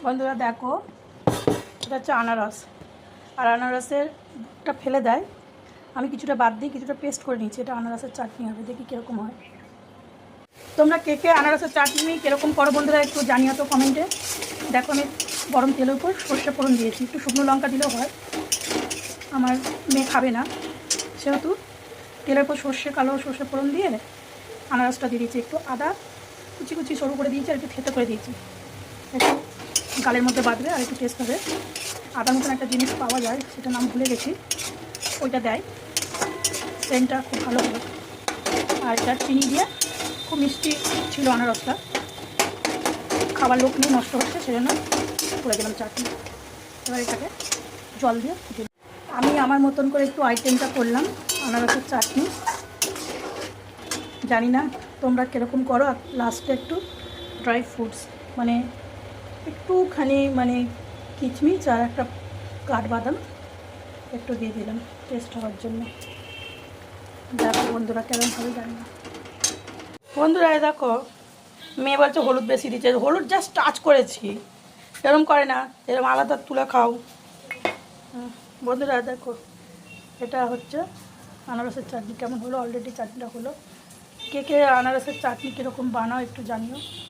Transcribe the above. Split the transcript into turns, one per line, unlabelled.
বন্ধুরা দেখো, এটা হচ্ছে আনারস। আর আনারসেরটা ফেলে দেয়, আমি কিছুটা বাদ দিই, কিছুটা পেস্ট করে নিচ্ছি। এটা আনারসের চাটনি হবে, দেখি কীরকম হয়। তোমরা কে কে আনারসের চাটনি কীরকম করো বন্ধুরা একটু জানিও তো কমেন্টে। দেখো আমি গরম তেলের উপর সর্ষে ফোড়ন দিয়েছি, একটু শুকনো লঙ্কা দিলেও হয়, আমার মেয়ে খাবে না সেহেতু তেলের উপর কালো সর্ষে ফোড়ন দিয়ে আনারসটা দিয়ে দিয়েছি। একটু আদা কুচি কুচি সরু করে দিয়েছি আর একটু থেতো করে দিয়েছি, একটু গালের মধ্যে বাঁধবে আর একটু টেস্ট হবে। আদার মতন একটা জিনিস পাওয়া যায়, সেটা নাম ভুলে গেছি, ওইটা দেয়, সেন্টটা খুব ভালো হবে। আর এটা চিনি দিয়ে খুব মিষ্টি ছিল আনারসটা, খাবার লোক নিয়ে নষ্ট হচ্ছে সেজন্য করে দিলাম চাটনি। এবার এটাকে জল দিয়ে দিলাম। আমি আমার মতন করে একটু আইটেমটা করলাম আনারসের চাটনি, জানি না তোমরা কীরকম করো। আর লাস্টে একটু ড্রাই ফ্রুটস মানে একটুখানি কিচমিচ আর একটা কাঠবাদাম একটু দিয়ে দিলাম টেস্ট হওয়ার জন্য। দেখো বন্ধুরা কেমন হবে জানি না। বন্ধুরা দেখো, মেয়ে বলছে হলুদ বেশি দিচ্ছে, হলুদ জাস্ট টাচ করেছি, এরম করে না, এরম আলাদা তুলে খাও। বন্ধুরা দেখো, এটা হচ্ছে আনারসের চাটনি। কেমন হলো? অলরেডি চাটনিটা হলো। কে কে আনারসের চাটনি কীরকম বানাও একটু জানিও।